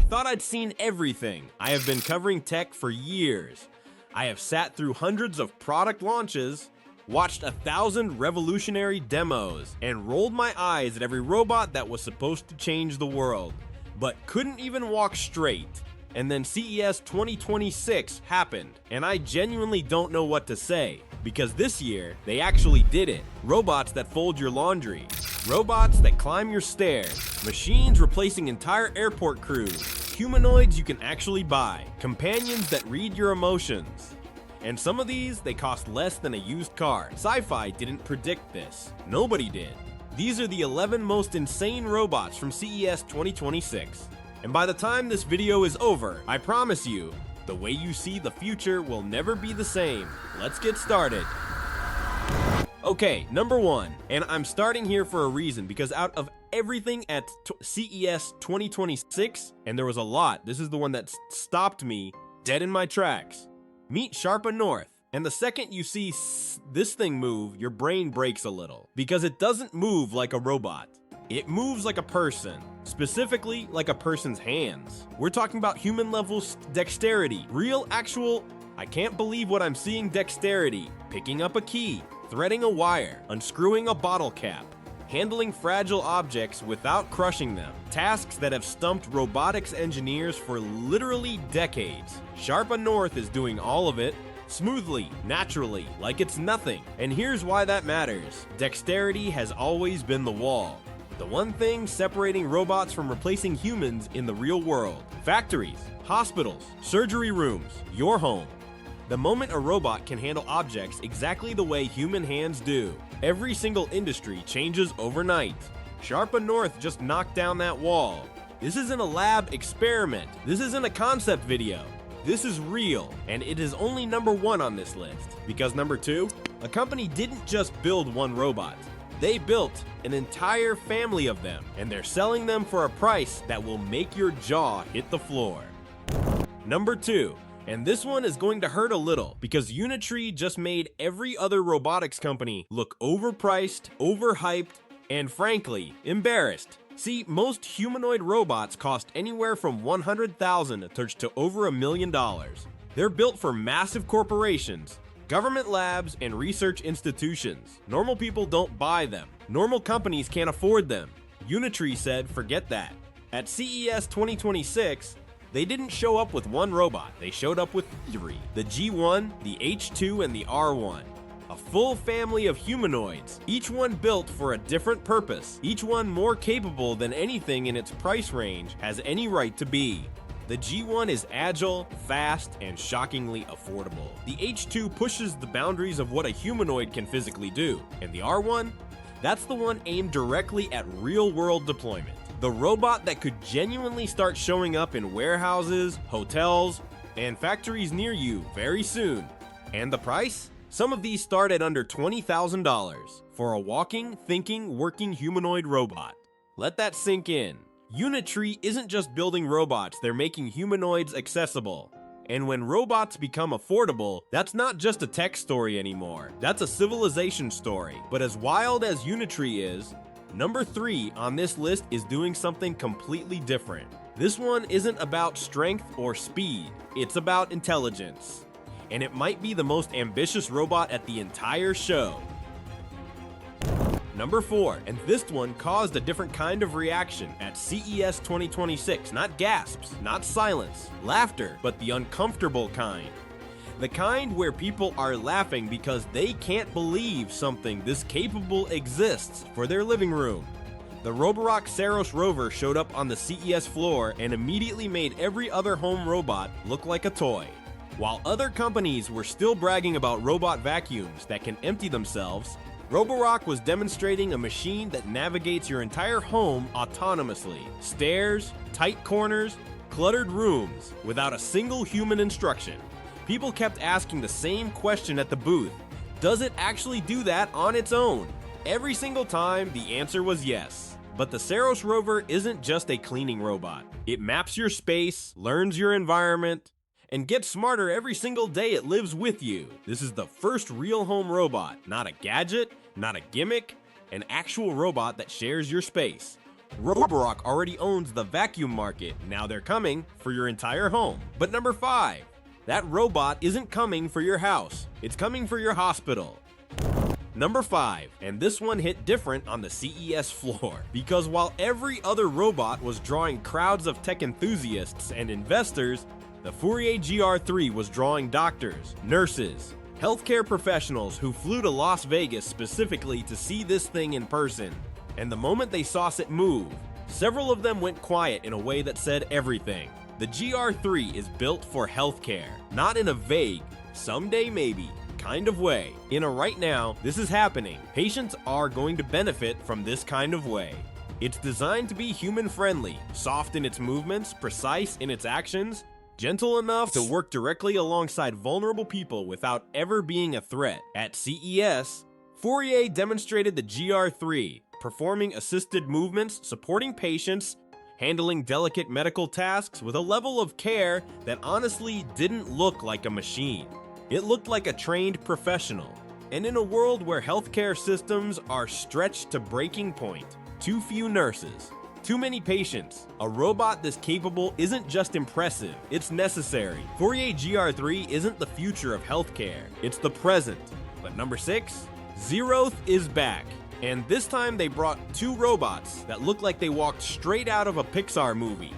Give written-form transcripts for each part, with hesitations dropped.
thought I'd seen everything. I have been covering tech for years. I have sat through hundreds of product launches, watched 1,000 revolutionary demos, and rolled my eyes at every robot that was supposed to change the world, but couldn't even walk straight. And then CES 2026 happened, and I genuinely don't know what to say, because this year, they actually did it. Robots that fold your laundry, robots that climb your stairs, machines replacing entire airport crews, humanoids you can actually buy, companions that read your emotions. And some of these, they cost less than a used car. Sci-fi didn't predict this. Nobody did. These are the 11 most insane robots from CES 2026. And by the time this video is over, I promise you, the way you see the future will never be the same. Let's get started. Okay, number 1, and I'm starting here for a reason, because out of everything at CES 2026, and there was a lot, this is the one that stopped me dead in my tracks. Meet Sharpa North, and the second you see this thing move, your brain breaks a little, because it doesn't move like a robot. It moves like a person, specifically like a person's hands. We're talking about human level dexterity, real actual, I can't believe what I'm seeing dexterity, picking up a key, threading a wire, unscrewing a bottle cap, handling fragile objects without crushing them, tasks that have stumped robotics engineers for literally decades. Sharpa North is doing all of it, smoothly, naturally, like it's nothing. And here's why that matters. Dexterity has always been the wall. The one thing separating robots from replacing humans in the real world. Factories, hospitals, surgery rooms, your home. The moment a robot can handle objects exactly the way human hands do, every single industry changes overnight. Sharpa North just knocked down that wall. This isn't a lab experiment. This isn't a concept video. This is real, and it is only number 1 on this list. Because number 2, a company didn't just build one robot. They built an entire family of them, and they're selling them for a price that will make your jaw hit the floor. Number 2. And this one is going to hurt a little, because Unitree just made every other robotics company look overpriced, overhyped, and frankly, embarrassed. See, most humanoid robots cost anywhere from $100,000 to over $1 million. They're built for massive corporations, government labs, and research institutions. Normal people don't buy them. Normal companies can't afford them. Unitree said, forget that. At CES 2026, they didn't show up with one robot, they showed up with 3. The G1, the H2, and the R1. A full family of humanoids, each one built for a different purpose, each one more capable than anything in its price range has any right to be. The G1 is agile, fast, and shockingly affordable. The H2 pushes the boundaries of what a humanoid can physically do, and the R1? That's the one aimed directly at real-world deployment. The robot that could genuinely start showing up in warehouses, hotels, and factories near you very soon. And the price? Some of these start at under $20,000 for a walking, thinking, working humanoid robot. Let that sink in. Unitree isn't just building robots, they're making humanoids accessible. And when robots become affordable, that's not just a tech story anymore. That's a civilization story. But as wild as Unitree is, number 3 on this list is doing something completely different. This one isn't about strength or speed, it's about intelligence. And it might be the most ambitious robot at the entire show. Number 4, and this one caused a different kind of reaction at CES 2026. Not gasps, not silence, laughter, but the uncomfortable kind. The kind where people are laughing because they can't believe something this capable exists for their living room. The Roborock Saros Rover showed up on the CES floor and immediately made every other home robot look like a toy. While other companies were still bragging about robot vacuums that can empty themselves, Roborock was demonstrating a machine that navigates your entire home autonomously. Stairs, tight corners, cluttered rooms, without a single human instruction. People kept asking the same question at the booth. Does it actually do that on its own? Every single time, the answer was yes. But the Saros Rover isn't just a cleaning robot. It maps your space, learns your environment, and gets smarter every single day it lives with you. This is the first real home robot, not a gadget, not a gimmick, an actual robot that shares your space. Roborock already owns the vacuum market, now they're coming for your entire home. But number 5, that robot isn't coming for your house, it's coming for your hospital. Number 5, and this one hit different on the CES floor, because while every other robot was drawing crowds of tech enthusiasts and investors, the Fourier GR-3 was drawing doctors, nurses, healthcare professionals who flew to Las Vegas specifically to see this thing in person. And the moment they saw it move, several of them went quiet in a way that said everything. The GR-3 is built for healthcare, not in a vague, someday maybe, kind of way. In a right now, this is happening. Patients are going to benefit from this kind of way. It's designed to be human-friendly, soft in its movements, precise in its actions, gentle enough to work directly alongside vulnerable people without ever being a threat. At CES, Fourier demonstrated the GR-3, performing assisted movements, supporting patients, handling delicate medical tasks with a level of care that honestly didn't look like a machine. It looked like a trained professional. And in a world where healthcare systems are stretched to breaking point, too few nurses, too many patients, a robot this capable isn't just impressive, it's necessary. Fourier GR-3 isn't the future of healthcare, it's the present. But number 6, Zeroth is back. And this time they brought 2 robots that look like they walked straight out of a Pixar movie.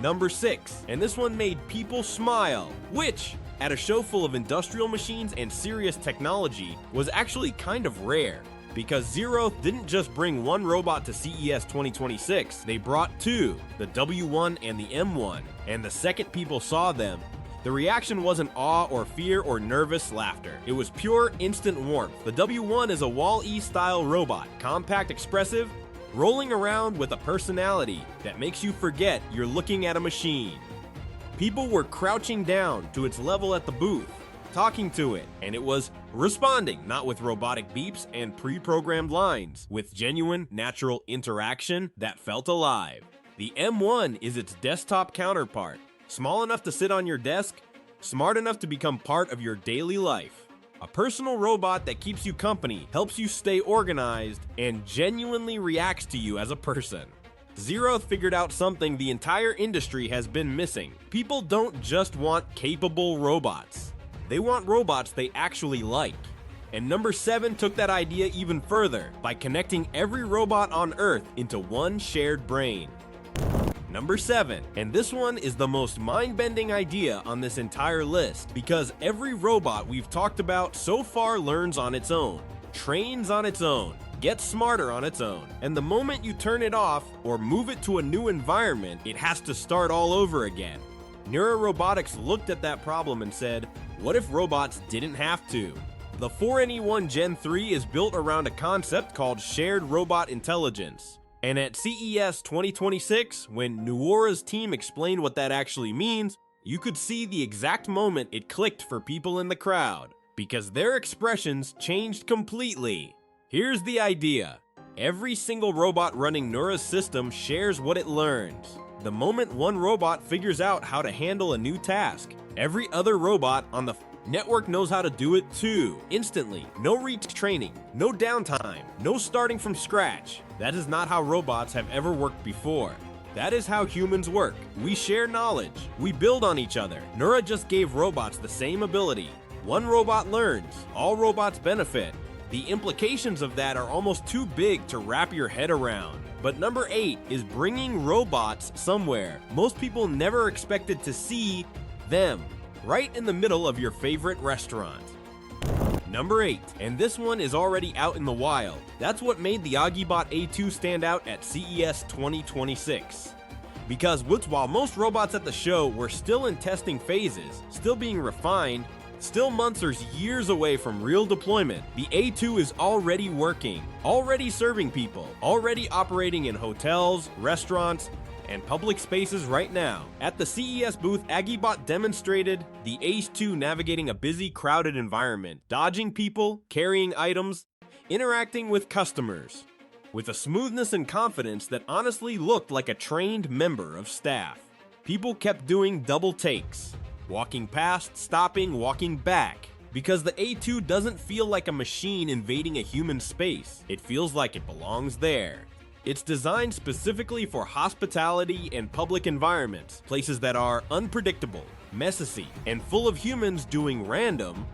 Number 6, and this one made people smile, which, at a show full of industrial machines and serious technology, was actually kind of rare. Because Zeroth didn't just bring one robot to CES 2026, they brought 2, the W1 and the M1, and the second people saw them, the reaction wasn't awe or fear or nervous laughter. It was pure instant warmth. The W1 is a Wall-E style robot, compact, expressive, rolling around with a personality that makes you forget you're looking at a machine. People were crouching down to its level at the booth, talking to it, and it was responding, not with robotic beeps and pre-programmed lines, with genuine, natural interaction that felt alive. The M1 is its desktop counterpart, small enough to sit on your desk, smart enough to become part of your daily life. A personal robot that keeps you company, helps you stay organized, and genuinely reacts to you as a person. Zeroth figured out something the entire industry has been missing. People don't just want capable robots. They want robots they actually like. And number 7 took that idea even further by connecting every robot on Earth into one shared brain. Number 7, and this one is the most mind-bending idea on this entire list, because every robot we've talked about so far learns on its own, trains on its own, gets smarter on its own, and the moment you turn it off or move it to a new environment, it has to start all over again. NEURA looked at that problem and said, what if robots didn't have to? The 4NE1 Gen 3 is built around a concept called shared robot intelligence. And at CES 2026, when NEURA's team explained what that actually means, you could see the exact moment it clicked for people in the crowd, because their expressions changed completely. Here's the idea. Every single robot running NEURA's system shares what it learns. The moment one robot figures out how to handle a new task, every other robot on the network knows how to do it too, instantly. No retraining, no downtime, no starting from scratch. That is not how robots have ever worked before. That is how humans work. We share knowledge. We build on each other. NEURA just gave robots the same ability. One robot learns, all robots benefit. The implications of that are almost too big to wrap your head around. But number 8 is bringing robots somewhere most people never expected to see them, right in the middle of your favorite restaurant. Number 8, and this one is already out in the wild. That's what made the AgiBot A2 stand out at CES 2026. Because while most robots at the show were still in testing phases, still being refined, still months or years away from real deployment, the A2 is already working, already serving people, already operating in hotels, restaurants, and public spaces right now. At the CES booth, AgiBot demonstrated the A2 navigating a busy, crowded environment, dodging people, carrying items, interacting with customers, with a smoothness and confidence that honestly looked like a trained member of staff. People kept doing double takes, walking past, stopping, walking back, because the A2 doesn't feel like a machine invading a human space. It feels like it belongs there. It's designed specifically for hospitality and public environments, places that are unpredictable, messy, and full of humans doing random,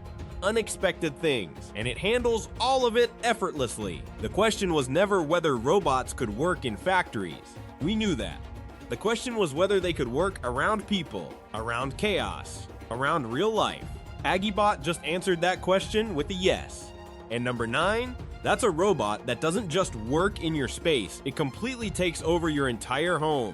unexpected things, and it handles all of it effortlessly. The question was never whether robots could work in factories. We knew that. The question was whether they could work around people, around chaos, around real life. AgiBot just answered that question with a yes. And number 9, that's a robot that doesn't just work in your space, it completely takes over your entire home.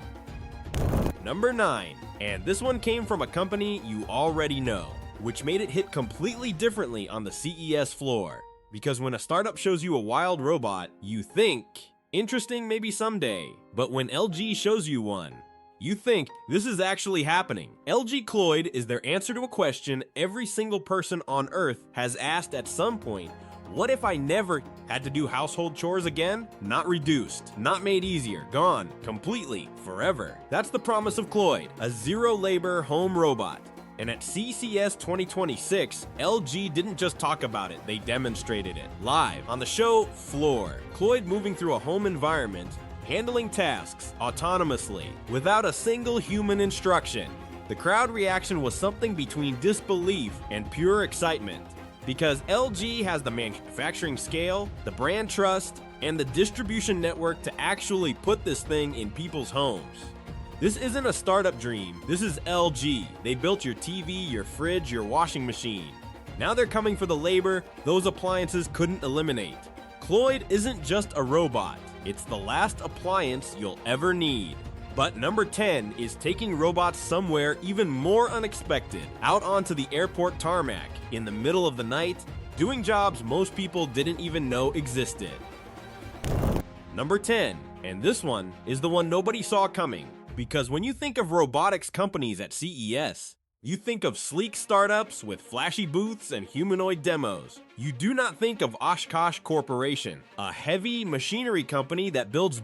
Number 9, and this one came from a company you already know, which made it hit completely differently on the CES floor. Because when a startup shows you a wild robot, you think, interesting maybe someday. But when LG shows you one, you think, this is actually happening. LG CLOiD is their answer to a question every single person on Earth has asked at some point. What if I never had to do household chores again? Not reduced, not made easier, gone, completely, forever. That's the promise of CLOiD, a zero-labor home robot. And at CES 2026, LG didn't just talk about it, they demonstrated it live on the show floor. CLOiD moving through a home environment, handling tasks autonomously, without a single human instruction. The crowd reaction was something between disbelief and pure excitement. Because LG has the manufacturing scale, the brand trust, and the distribution network to actually put this thing in people's homes. This isn't a startup dream, this is LG. They built your TV, your fridge, your washing machine. Now they're coming for the labor those appliances couldn't eliminate. CLOiD isn't just a robot, it's the last appliance you'll ever need. But number 10 is taking robots somewhere even more unexpected, out onto the airport tarmac, in the middle of the night, doing jobs most people didn't even know existed. Number 10, and this one is the one nobody saw coming, because when you think of robotics companies at CES, you think of sleek startups with flashy booths and humanoid demos. You do not think of Oshkosh Corporation, a heavy machinery company that builds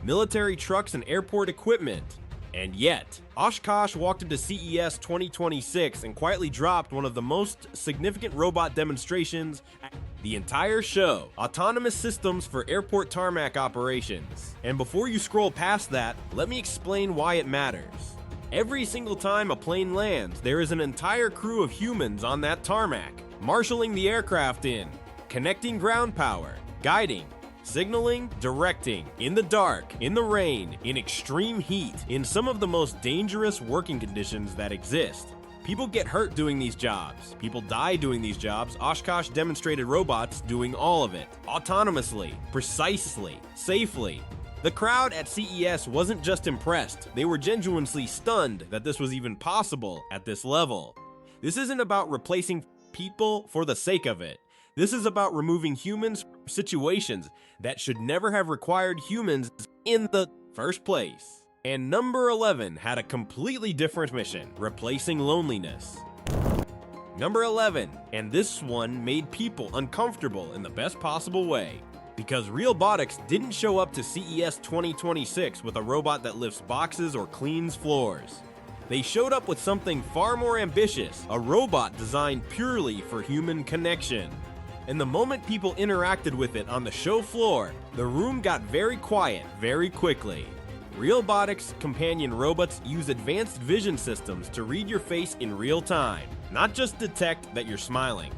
military trucks and airport equipment. And yet, Oshkosh walked into CES 2026 and quietly dropped one of the most significant robot demonstrations at the entire show: autonomous systems for airport tarmac operations. And before you scroll past that, let me explain why it matters. Every single time a plane lands, there is an entire crew of humans on that tarmac, marshaling the aircraft in, connecting ground power, guiding, signaling, directing, in the dark, in the rain, in extreme heat, in some of the most dangerous working conditions that exist. People get hurt doing these jobs. People die doing these jobs. Oshkosh demonstrated robots doing all of it, autonomously, precisely, safely. The crowd at CES wasn't just impressed, they were genuinely stunned that this was even possible at this level. This isn't about replacing people for the sake of it. This is about removing humans from situations that should never have required humans in the first place. And number 11 had a completely different mission: replacing loneliness. Number 11, and this one made people uncomfortable in the best possible way. Because Realbotix didn't show up to CES 2026 with a robot that lifts boxes or cleans floors. They showed up with something far more ambitious, a robot designed purely for human connection. And the moment people interacted with it on the show floor, the room got very quiet very quickly. Realbotix companion robots use advanced vision systems to read your face in real time, not just detect that you're smiling.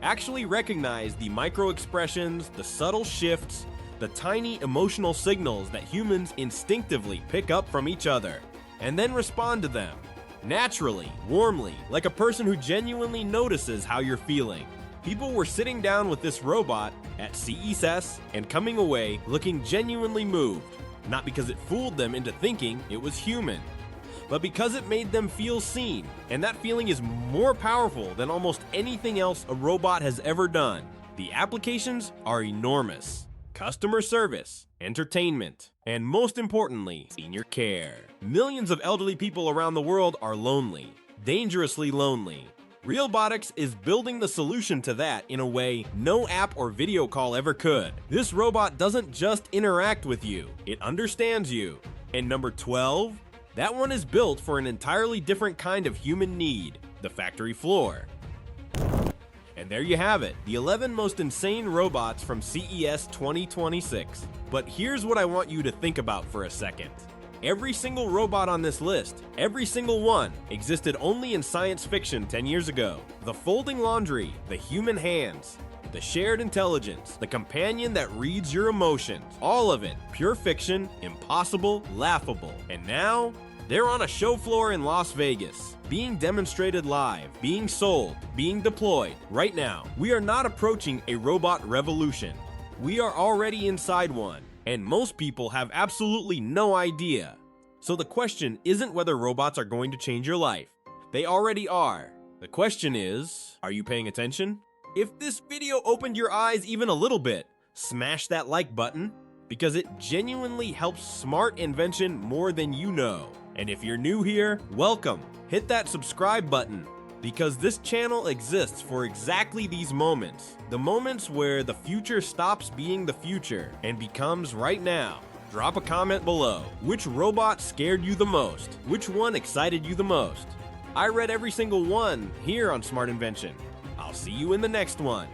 Actually recognize the micro expressions, the subtle shifts, the tiny emotional signals that humans instinctively pick up from each other, and then respond to them, naturally, warmly, like a person who genuinely notices how you're feeling. People were sitting down with this robot at CES and coming away looking genuinely moved, not because it fooled them into thinking it was human, but because it made them feel seen, and that feeling is more powerful than almost anything else a robot has ever done. The applications are enormous: customer service, entertainment, and most importantly, senior care. Millions of elderly people around the world are lonely, dangerously lonely. Realbotix is building the solution to that in a way no app or video call ever could. This robot doesn't just interact with you, it understands you. And number 12? That one is built for an entirely different kind of human need: the factory floor. And there you have it, the 11 most insane robots from CES 2026. But here's what I want you to think about for a second. Every single robot on this list, every single one, existed only in science fiction 10 years ago. The folding laundry, the human hands, the shared intelligence, the companion that reads your emotions, all of it, pure fiction, impossible, laughable. And now, they're on a show floor in Las Vegas, being demonstrated live, being sold, being deployed. Right now, we are not approaching a robot revolution. We are already inside one, and most people have absolutely no idea. So the question isn't whether robots are going to change your life. They already are. The question is, are you paying attention? If this video opened your eyes even a little bit, smash that like button, because it genuinely helps smart invention more than you know. And if you're new here, welcome. Hit that subscribe button, because this channel exists for exactly these moments. The moments where the future stops being the future and becomes right now. Drop a comment below. Which robot scared you the most? Which one excited you the most? I read every single one here on Smart Invention. I'll see you in the next one.